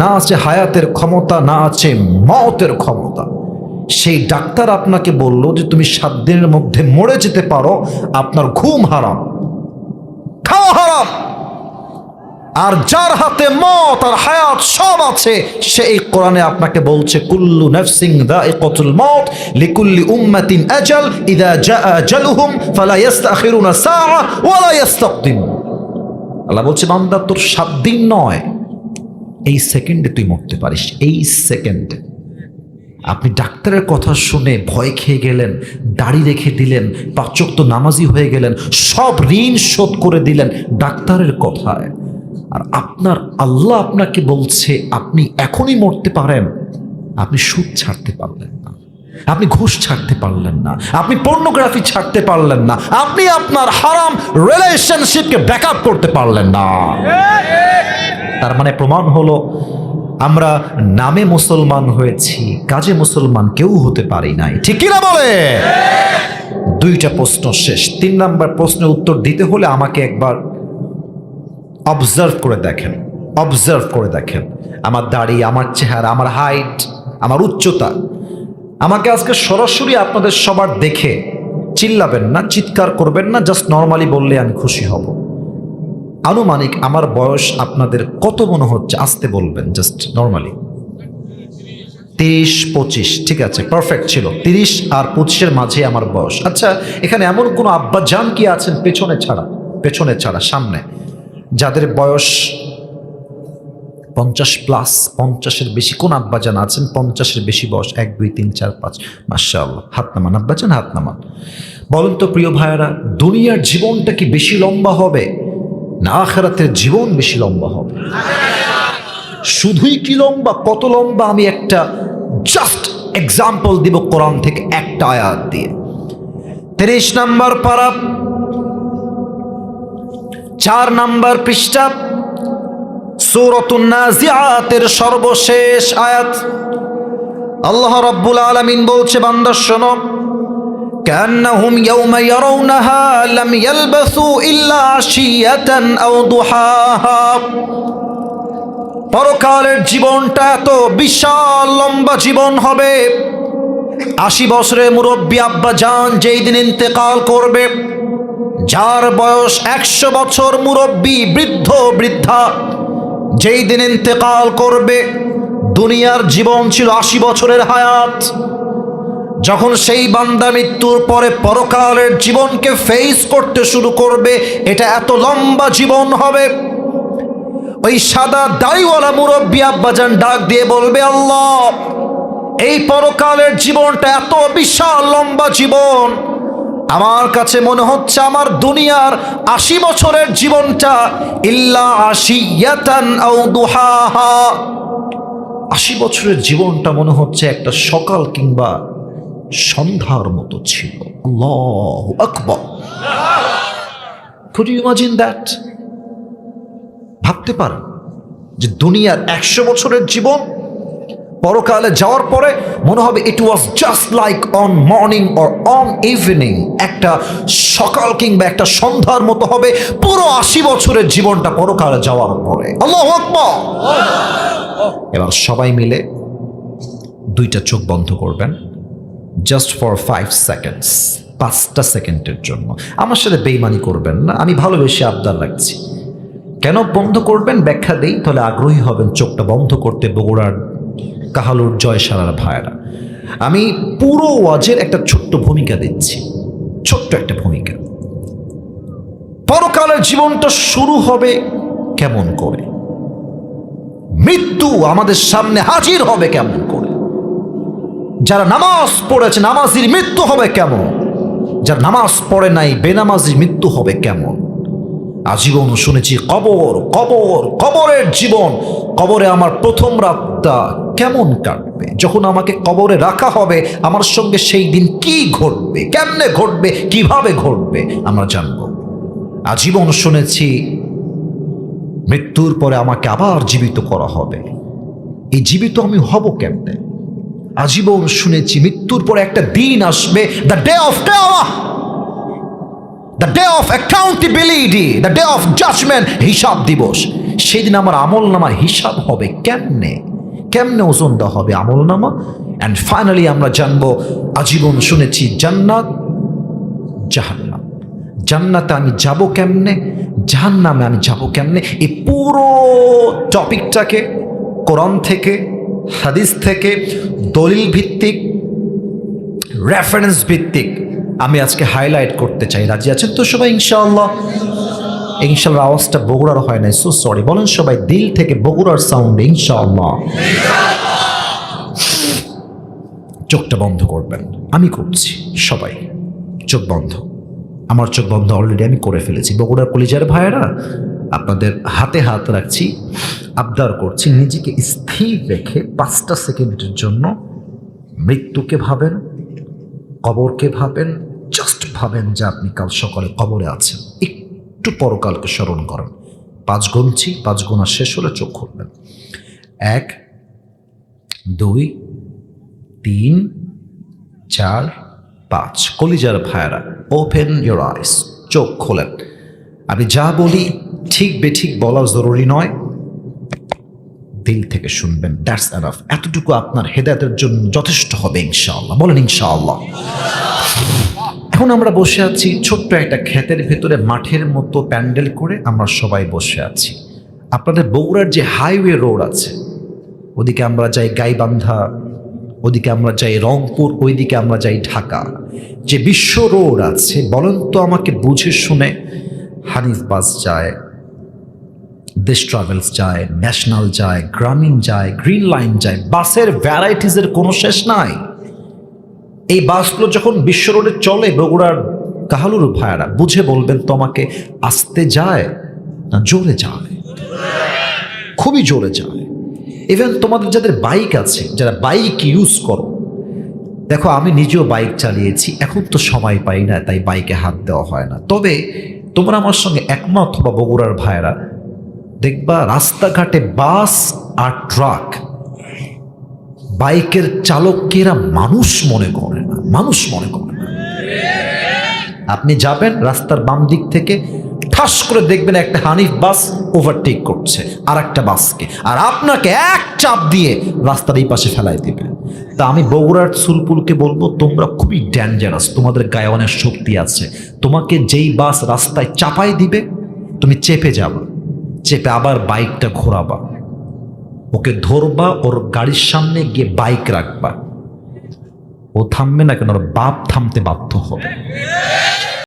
না আছে হায়াতের ক্ষমতা, না আছে মওতের ক্ষমতা। সেই ডাক্তার আপনাকে বলল যে তুমি 7 দিনের মধ্যে মরে যেতে পারো, আপনার ঘুম হারাম, খাওয়া হারাম। আর যার হাতে মওত আর হায়াত সব আছে, সেই কোরআনে আপনাকে বলছে কুল্লু নাফসিন যায়িকাতুল মাউত লিকুল্লি উম্মাতিন আজাল ইযা জাআ আজালুহুম ফালা ইস্তাখিরুনা সাআ ওয়ালা ইস্তাকদিমুন। আল্লাহ বলছে বান্দা তোর 7 দিন নয়, এই সেকেন্ডে তুই মরতে পারিস, এই সেকেন্ডে। আপনি ডাক্তারের কথা শুনে ভয় খেয়ে গেলেন, দাড়ি রেখে দিলেন, 5 ওয়াক্ত নামাজি হয়ে গেলেন, সব ঋণ শোধ করে দিলেন ডাক্তারের কথায়। আর আপনার আল্লাহ আপনাকে বলছে আপনি এখনই মরতে পারেন। আপনি সুদ ছাড়তে পারলেন না, আপনি ঘুষ ছাড়তে পারলেন না, আপনি পর্নোগ্রাফি ছাড়তে পারলেন না, আপনি আপনার হারাম রিলেশনশিপকে ব্যাকআপ করতে পারলেন না। তার মানে প্রমাণ হলো আমরা নামে মুসলমান হয়েছি, কাজে মুসলমান কেউ হতে পারি নাই। ঠিক কিনা বলে? 2টা প্রশ্ন শেষ। 3 নাম্বার প্রশ্নের উত্তর দিতে হলে আমাকে একবার অবজার্ভ করে দেখেন, অবজার্ভ করে দেখেন আমার দাড়ি, আমার চেহারা, আমার হাইট, আমার উচ্চতা। আমাকে আজকে সরাসরি আপনাদের সবার দেখে চিল্লাবেন না, চিৎকার করবেন না, জাস্ট নর্মালি বললে আমি খুশি হব। আনুমানিক আমার বয়স আপনাদের কত মনে হচ্ছে? আসতে বলবেন, জাস্ট নর্মালি। 30-25, ঠিক আছে, পারফেক্ট ছিল। 30 আর 25-এর মাঝে আমার বয়স। আচ্ছা, এখানে এমন কোনো আব্বা জান কি আছেন পেছনে ছাড়া, পেছনে ছাড়া, সামনে, যাদের বয়স 50+, 50-এর বেশি? কোন আব্বাজান আছেন 50-এর বেশি বয়স? 1 2 3 4 5, মাশাআল্লাহ, হাত নামান আব্বাজান, হাত নামান। বলেন তো প্রিয় ভাইয়েরা, দুনিয়ার জীবনটা কি বেশি লম্বা হবে না আখিরাতের জীবন বেশি লম্বা হবে? শুধুই কি লম্বা, কত লম্বা আমি একটা জাস্ট এক্সাম্পল দিব কোরআন থেকে একটা আয়াত দিয়ে। 30 নম্বর পারা, 4 নম্বর পৃষ্ঠা, সূরাতুন নাজিআতের সর্বশেষ আয়াত। আল্লাহ রাব্বুল আলামিন বলছে বান্দা শোনো, কান্নাহুম ইয়াওমা ইয়ারাউনাহা লাম ইয়ালবাসু ইল্লা আশিয়াতান আও দুহাহা। পরকালের জীবনটা এত বিশাল লম্বা জীবন হবে। 80 বছরের মুরব্বী আব্বা জান যেই দিন ইন্তেকাল করবে, যার বয়স 100 বছর মুরব্বী বৃদ্ধ বৃদ্ধা যেই দিন ইন্তেকাল করবে, দুনিয়ার জীবন ছিল 80 বছরের হায়াত। যখন সেই বান্দা মৃত্যুর পরে পরকালের জীবনকে ফেস করতে শুরু করবে, এটা এত লম্বা জীবন হবে। ওই সাদা দাড়িওয়ালা মুরব্বী আব্বাজান ডাক দিয়ে বলবে, আল্লাহ, এই পরকালের জীবনটা এত বিশাল লম্বা জীবন, আমার কাছে মনে হচ্ছে আমার দুনিয়ার 80 বছরের জীবনটা ইল্লা আশিয়াতান আও দুহাহা, 80 বছরের জীবনটা মনে হচ্ছে একটা সকাল কিংবা সন্ধ্যার মতো ছিল। আল্লাহু আকবার। Could you imagine that? ভাবতে পারেন যে দুনিয়ার 100 বছরের জীবন পরকালে যাওয়ার পরে মনে হবে it was just like on morning or on evening, একটা সকাল কিংবা একটা সন্ধ্যার মতো হবে পুরো 80 বছরের জীবনটা পরকালে যাওয়ার পরে। আল্লাহু আকবার। এবার সবাই মিলে 2টা চোখ বন্ধ করবেন, জাস্ট ফর 5 সেকেন্ডস, 5টা সেকেন্ডের জন্য। আমার সাথে বেইমানি করবেন না, আমি ভালোবেসে আবদার রাখছি। কেন বন্ধ করবেন ব্যাখ্যা দেই, তাহলে আগ্রহী হবেন চোখটা বন্ধ করতে। বগুড়ার কাহালুর জয়সালার ভাইরা, আমি পুরো ওয়াজের একটা ছোট্ট ভূমিকা দিচ্ছি, ছোট্ট একটা ভূমিকা। পরকালের জীবনটা শুরু হবে কেমন করে, মৃত্যু আমাদের সামনে হাজির হবে কেমন করে, যারা নামাজ পড়েছে নামাজির মৃত্যু হবে কেমন, যারা নামাজ পড়ে নাই বেনামাজির মৃত্যু হবে কেমন। আজীবন শুনেছি কবর, কবর, কবরের জীবন, কবরে আমার প্রথম রাতটা কেমন কাটবে, যখন আমাকে কবরে রাখা হবে আমার সঙ্গে সেই দিন কি ঘটবে, কেমনে ঘটবে, কিভাবে ঘটবে আমরা জানব। আজীবন শুনেছি মৃত্যুর পরে আমাকে আবার জীবিত করা হবে, এই জীবিত আমি হব কেমনে। আজীবন শুনেছি মৃত্যুর পরে একটা দিন আসবে, দ্য ডে অফ কিয়ামা, the day of accountability, the day of judgment, হিসাব দিবস। সেদিন আমার আমল নামার হিসাব হবে কেমনে, কেমনে ওজন দেওয়া হবে আমল নামা। অ্যান্ড ফাইনালি আমরা জানবো, আজীবন শুনেছি জান্নাত জাহান্নাম, জান্নাতে আমি যাব কেমনে, জাহান্নামে আমি যাব কেমনে। এই পুরো টপিকটাকে কোরআন থেকে, হাদিস থেকে, দলিল ভিত্তিক, রেফারেন্স ভিত্তিক আমি আজকে হাইলাইট করতে চাই। রাজি আছেন তো সবাই ইনশাআল্লাহ? ইনশাআল্লাহ আওয়াজটা বগুড়ার হয় নাই, সো সরি। বলেন সবাই দিল থেকে বগুড়ার সাউন্ড ইনশাআল্লাহ। চোখটা বন্ধ করবেন, আমি করছি, সবাই চোখ বন্ধ। আমার চোখ বন্ধ অলরেডি আমি করে ফেলেছি। বগুড়ার কলিজার ভাইয়েরা, আপনাদের হাতে হাত রাখছি, আবদার করছি, নিজেকে স্থির রেখে 5টা সেকেন্ডের জন্য মৃত্যুকে ভাবেন, কবরকে ভাবেন, জাস্ট ভাবেন যে আপনি কাল সকালে কবরে আছেন। একটু পরকালকে স্মরণ করেন। 5 গুনছি, 5 গোনা শেষ হলে চোখ খুলবেন। 1 2 3 4 5। কলিজার ভাইয়েরা, ওপেন ইউর আইস, চোখ খোলেন। আমি যা বলি ঠিক বেঠিক বলা জরুরি নয়, দিল থেকে শুনবেন, দ্যাটস এনাফ। এতটুকু আপনার হেদায়েতের জন্য যথেষ্ট হবে ইনশাআল্লাহ। বলেন ইনশাআল্লাহ। এখন আমরা বসে আছি ছোট্ট একটা ক্ষেতের ভেতরে, মাঠের মতো প্যান্ডেল করে আমরা সবাই বসে আছি। আপনাদের বগুড়ার যে হাইওয়ে রোড আছে, ওদিকে আমরা যাই গাইবান্ধা, ওদিকে আমরা যাই রংপুর, ওইদিকে আমরা যাই ঢাকা। যে বিশ্ব রোড আছে, বলেন তো আমাকে বুঝে শুনে, হানিফ বাস যায়, দেশ ট্রাভেলস যায়, ন্যাশনাল যায়, গ্রামীণ যায়, গ্রিন লাইন যায়, বাসের ভ্যারাইটিসের কোনো শেষ নাই। এই বাসগুলো যখন বিশ্ব রোডে চলে, বগুড়ার কাহালুর ভাইয়ারা বুঝে বলবেন তো আমাকে, আস্তে যায় না জোরে যায়? খুবই জোরে যায়। ইভেন তোমাদের যাদের বাইক আছে, যারা বাইক ইউজ করো, দেখো আমি নিজেও বাইক চালিয়েছি, এখন তো সময় পাই না, তাই বাইকে হাত দেওয়া হয় না। তবে তোমরা আমার সঙ্গে একমত অথবা বগুড়ার ভাইয়েরা, দেখবা রাস্তাঘাটে বাস আর ট্রাক, বাইকের চালককে এরা মানুষ মনে করে না, মানুষ মনে করে না। আপনি যাবেন রাস্তার বাম দিক থেকে, ঠাস করে দেখবেন একটা হানিফ বাস ওভারটেক করছে আর একটা বাসকে, আর আপনাকে এক চাপ দিয়ে রাস্তার এই পাশে ফেলাই দিবে। তা আমি বগুড়ার সুলপুলকে বলবো, তোমরা খুবই ডেঞ্জারাস, তোমাদের গায়ে অনেক শক্তি আছে। তোমাকে যেই বাস রাস্তায় চাপাই দিবে, তুমি চেপে যাবা, চেপে আবার বাইকটা ঘোরাবা, ওকে ধরবা, ওর গাড়ির সামনে গিয়ে বাইক রাখবা, ও থামবে না কেন, ওর বাপ থামতে বাধ্য হবে।